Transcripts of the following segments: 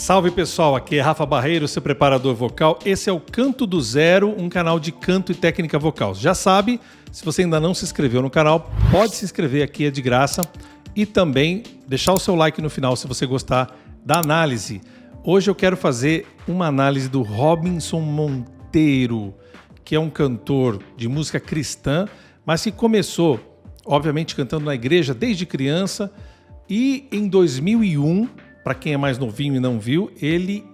Salve pessoal, aqui é Rafa Barreiro, seu preparador vocal. Esse é o Canto do Zero, um canal de canto e técnica vocal. Já sabe, se você ainda não se inscreveu no canal, pode se inscrever aqui, é de graça. E também deixar o seu like no final se você gostar da análise. Hoje eu quero fazer uma análise do Robinson Monteiro, que é um cantor de música cristã, mas que começou, obviamente, cantando na igreja desde criança. E em 2001, para quem é mais novinho e não viu, ele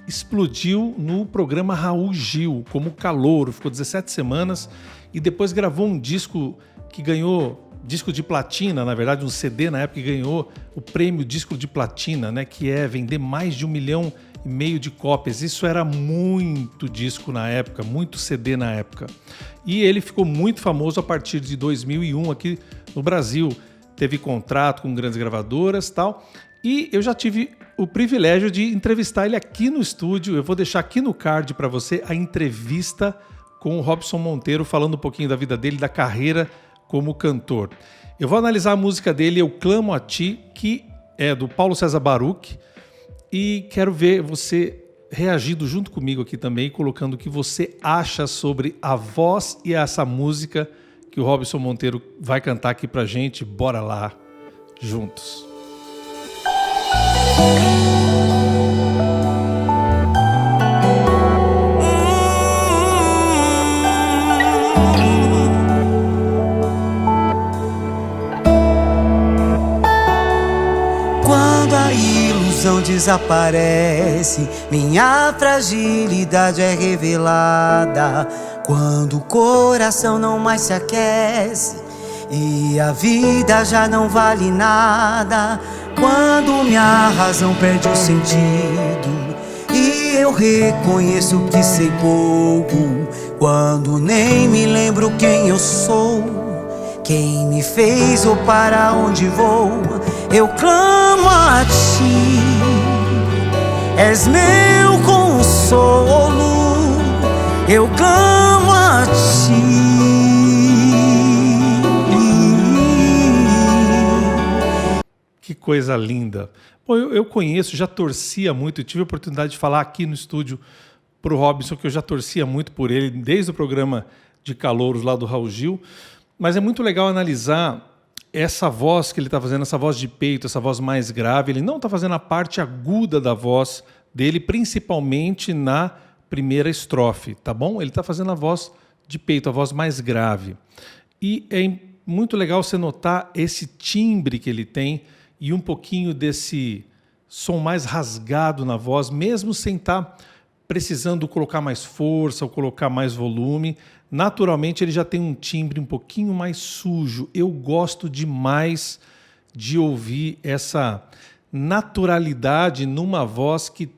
explodiu no programa Raul Gil como calouro, ficou 17 semanas e depois gravou um disco que ganhou, disco de platina, na verdade um CD na época que ganhou o prêmio disco de platina, né, que é vender mais de 1,5 milhão de cópias. Isso era muito disco na época, muito CD na época. E ele ficou muito famoso a partir de 2001 aqui no Brasil. Teve contrato com grandes gravadoras e tal. E eu já tive o privilégio de entrevistar ele aqui no estúdio. Eu vou deixar aqui no card para você a entrevista com o Robinson Monteiro, falando um pouquinho da vida dele, da carreira como cantor. Eu vou analisar a música dele, Eu Clamo a Ti, que é do Paulo César Baruch. E quero ver você reagindo junto comigo aqui também, colocando o que você acha sobre a voz e essa música que o Robinson Monteiro vai cantar aqui pra gente. Bora lá, juntos. Quando a ilusão desaparece, minha fragilidade é revelada. Quando o coração não mais se aquece e a vida já não vale nada. Quando minha razão perde o sentido e eu reconheço que sei pouco. Quando nem me lembro quem eu sou, quem me fez ou para onde vou. Eu clamo a ti, és meu consolo. Eu clamo a ti. Que coisa linda. Bom, eu conheço, já torcia muito, eu tive a oportunidade de falar aqui no estúdio pro Robinson, que eu já torcia muito por ele, desde o programa de calouros lá do Raul Gil. Mas é muito legal analisar essa voz que ele está fazendo, essa voz de peito, essa voz mais grave. Ele não está fazendo a parte aguda da voz dele, principalmente na primeira estrofe, tá bom? Ele está fazendo a voz de peito, a voz mais grave. E é muito legal você notar esse timbre que ele tem e um pouquinho desse som mais rasgado na voz, mesmo sem estar precisando colocar mais força ou colocar mais volume. Naturalmente ele já tem um timbre um pouquinho mais sujo. Eu gosto demais de ouvir essa naturalidade numa voz que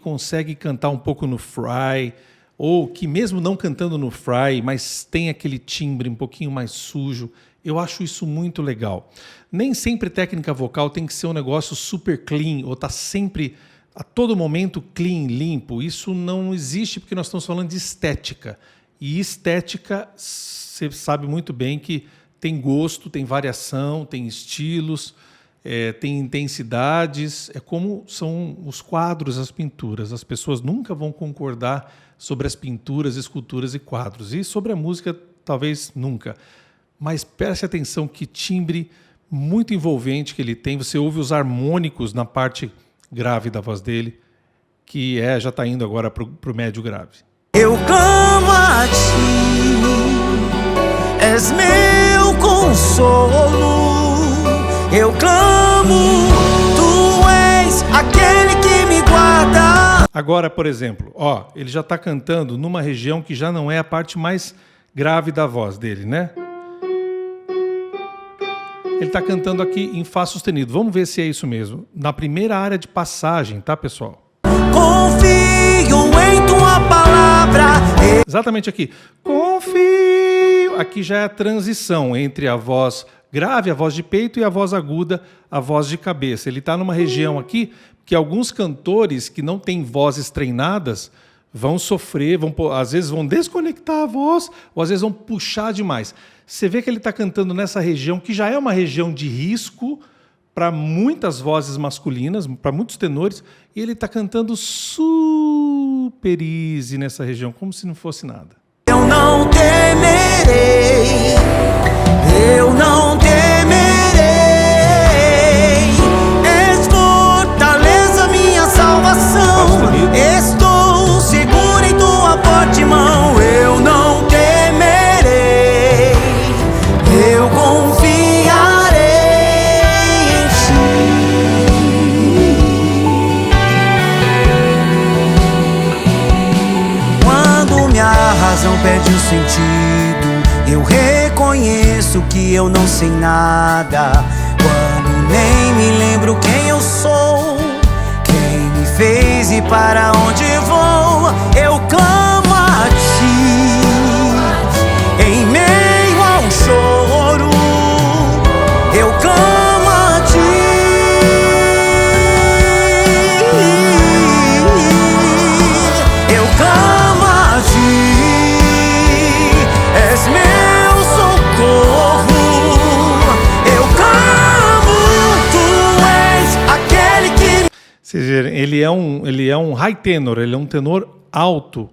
consegue cantar um pouco no fry, ou que mesmo não cantando no fry, mas tem aquele timbre um pouquinho mais sujo. Eu acho isso muito legal. Nem sempre técnica vocal tem que ser um negócio super clean, ou tá sempre, a todo momento, clean, limpo. Isso não existe porque nós estamos falando de estética. E estética, você sabe muito bem que tem gosto, tem variação, tem estilos, tem intensidades. É como são os quadros, as pinturas. As pessoas nunca vão concordar sobre as pinturas, esculturas e quadros. E sobre a música, talvez nunca. Mas preste atenção que timbre muito envolvente que ele tem. Você ouve os harmônicos na parte grave da voz dele, que já está indo agora para o médio grave. Eu clamo a ti, és meu consolo. Eu clamo, tu és aquele que me guarda. Agora, por exemplo, ele já está cantando numa região que já não é a parte mais grave da voz dele, né? Ele está cantando aqui em Fá sustenido. Vamos ver se é isso mesmo. Na primeira área de passagem, tá, pessoal? Confio em tua palavra. Exatamente aqui. Confio. Aqui já é a transição entre a voz grave, a voz de peito, e a voz aguda, a voz de cabeça. Ele está numa região aqui que alguns cantores que não têm vozes treinadas vão sofrer, às vezes vão desconectar a voz, ou às vezes vão puxar demais. Você vê que ele está cantando nessa região, que já é uma região de risco para muitas vozes masculinas, para muitos tenores, e ele está cantando super easy nessa região, como se não fosse nada. Eu não temerei, eu não temerei, és fortaleza, minha salvação, estou seguro em tua forte mão, eu não temerei, eu confiarei em ti. Quando minha razão perde o sentido, eu reconheço que eu não sei nada. Quando nem me lembro quem eu sou, quem me fez e para onde vou, eu clamo a ti. Em meio ao choro, eu clamo a ti. Eu clamo a ti. És meu socorro. Eu clamo, tu és aquele que... Vocês verem, ele é um high tenor, ele é um tenor alto.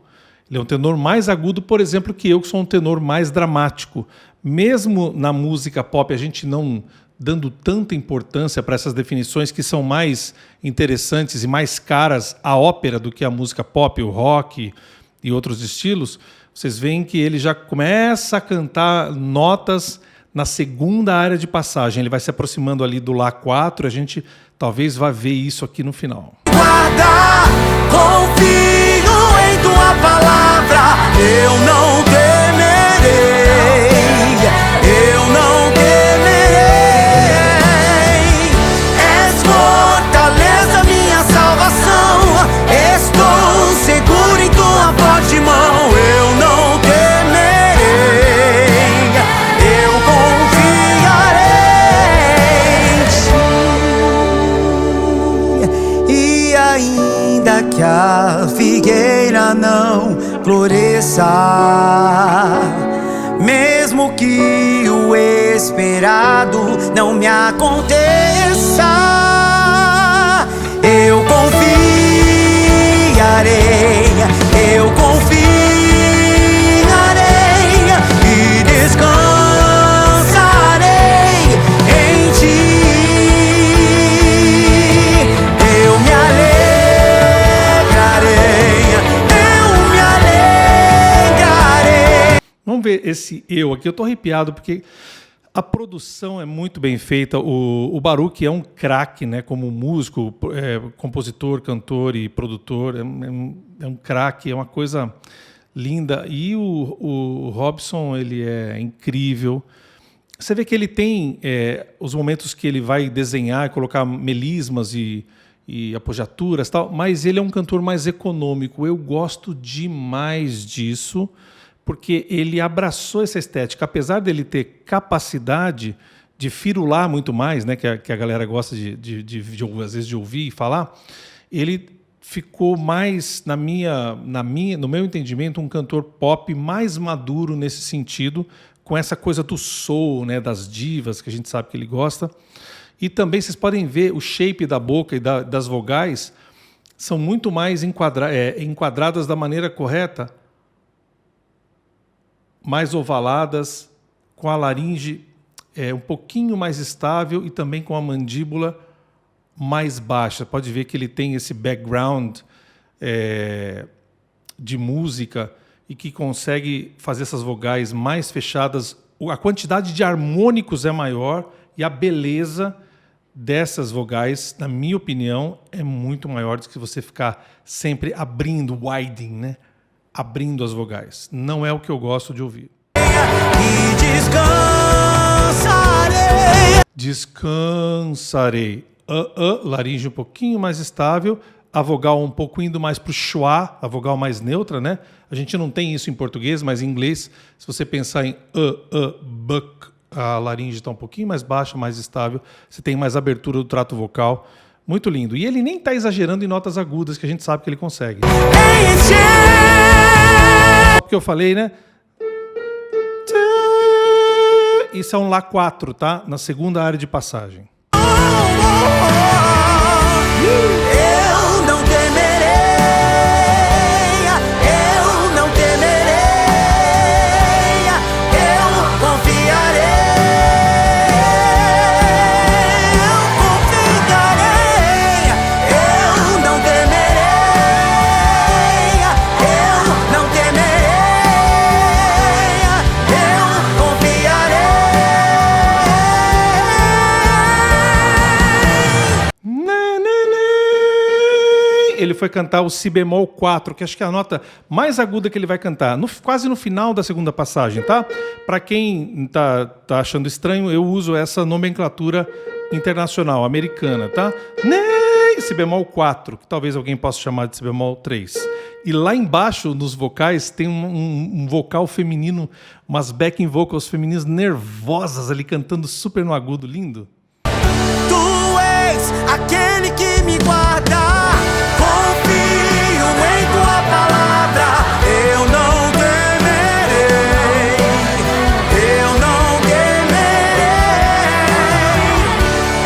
Ele é um tenor mais agudo, por exemplo, que eu, que sou um tenor mais dramático. Mesmo na música pop, a gente não dando tanta importância para essas definições que são mais interessantes e mais caras à ópera do que a música pop, o rock e outros estilos, vocês veem que ele já começa a cantar notas na segunda área de passagem. Ele vai se aproximando ali do Lá 4, a gente talvez vá ver isso aqui no final. Guarda, confio em tua palavra, eu não temerei, eu não temerei. És fortaleza, minha salvação, estou seguro em tua forte mão, eu não temerei, eu confiarei em ti. E ainda que a figueira não floresça, mesmo que o esperado não me aconteça, eu confiarei, eu confiarei e descansarei em ti. Eu me alegrarei. Vamos ver esse eu aqui. Eu tô arrepiado porque a produção é muito bem feita. O Baruch é um craque, né? Como músico, compositor, cantor e produtor. É um craque, é uma coisa linda. E o Robson, ele é incrível. Você vê que ele tem os momentos que ele vai desenhar e colocar melismas e apogiaturas, tal, mas ele é um cantor mais econômico. Eu gosto demais disso, porque ele abraçou essa estética. Apesar dele ter capacidade de firular muito mais, né, que a galera gosta às vezes de ouvir e falar, ele ficou mais, no meu entendimento, um cantor pop mais maduro nesse sentido, com essa coisa do soul, né, das divas, que a gente sabe que ele gosta. E também vocês podem ver o shape da boca e das vogais são muito mais enquadradas da maneira correta, mais ovaladas, com a laringe um pouquinho mais estável e também com a mandíbula mais baixa. Pode ver que ele tem esse background de música e que consegue fazer essas vogais mais fechadas. A quantidade de harmônicos é maior e a beleza dessas vogais, na minha opinião, é muito maior do que você ficar sempre abrindo, widening, né? Abrindo as vogais. Não é o que eu gosto de ouvir. E Descansarei. Laringe um pouquinho mais estável, a vogal um pouco indo mais para o schwa, a vogal mais neutra, né? A gente não tem isso em português, mas em inglês, se você pensar em buck, a laringe está um pouquinho mais baixa, mais estável, você tem mais abertura do trato vocal. Muito lindo. E ele nem está exagerando em notas agudas, que a gente sabe que ele consegue. Porque eu falei, né? Isso é um Lá 4, tá? Na segunda área de passagem. Ele foi cantar o si bemol 4, que acho que é a nota mais aguda que ele vai cantar, quase no final da segunda passagem, tá? Para quem tá achando estranho, eu uso essa nomenclatura internacional, americana, tá? Si bemol 4, que talvez alguém possa chamar de si bemol 3. E lá embaixo, nos vocais, tem um vocal feminino, umas backing vocals femininas nervosas ali, cantando super no agudo, lindo. Tu és aquele que me guarda, confio em tua palavra, eu não temerei, eu não temerei.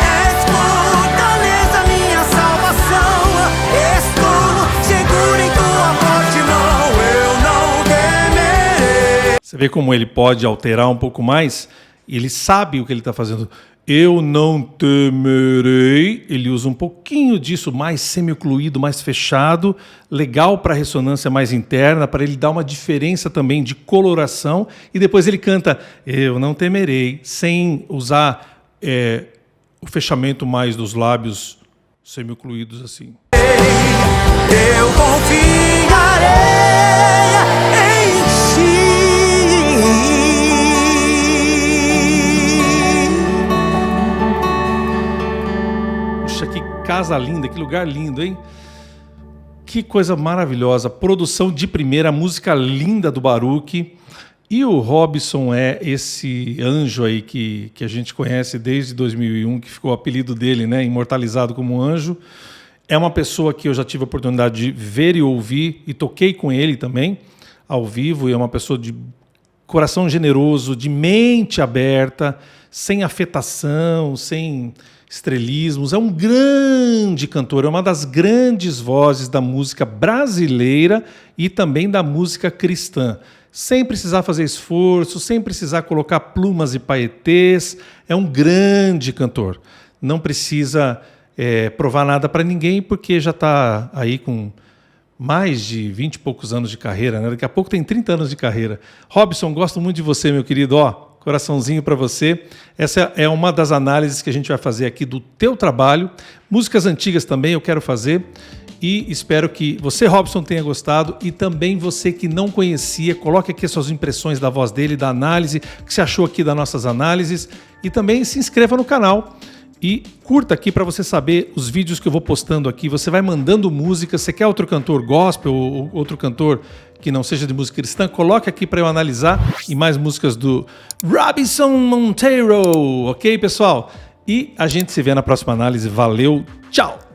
És fortaleza, minha salvação, estou seguro em tua forte mão, eu não temerei. Você vê como ele pode alterar um pouco mais? Ele sabe o que ele está fazendo. Eu não temerei. Ele usa um pouquinho disso, mais semi-ocluído, mais fechado, legal para a ressonância mais interna, para ele dar uma diferença também de coloração. E depois ele canta eu não temerei, sem usar o fechamento mais dos lábios semi-ocluídos assim. Eu confiarei em ti. Que casa linda, que lugar lindo, hein? Que coisa maravilhosa, produção de primeira, música linda do Baruch. E o Robson é esse anjo aí que a gente conhece desde 2001, que ficou o apelido dele, né? Imortalizado como anjo. É uma pessoa que eu já tive a oportunidade de ver e ouvir, e toquei com ele também, ao vivo, e é uma pessoa de coração generoso, de mente aberta, sem afetação, sem estrelismos. É um grande cantor, é uma das grandes vozes da música brasileira e também da música cristã. Sem precisar fazer esforço, sem precisar colocar plumas e paetês. É um grande cantor. Não precisa provar nada para ninguém, porque já está aí com mais de 20 e poucos anos de carreira, né? Daqui a pouco tem 30 anos de carreira. Robson, gosto muito de você, meu querido. Coraçãozinho para você. Essa é uma das análises que a gente vai fazer aqui do teu trabalho. Músicas antigas também eu quero fazer. E espero que você, Robson, tenha gostado. E também você que não conhecia, coloque aqui as suas impressões da voz dele, da análise, o que você achou aqui das nossas análises. E também se inscreva no canal. E curta aqui para você saber os vídeos que eu vou postando aqui. Você vai mandando música. Você quer outro cantor gospel ou outro cantor que não seja de música cristã? Coloque aqui para eu analisar. E mais músicas do Robinson Monteiro. Ok, pessoal? E a gente se vê na próxima análise. Valeu, tchau!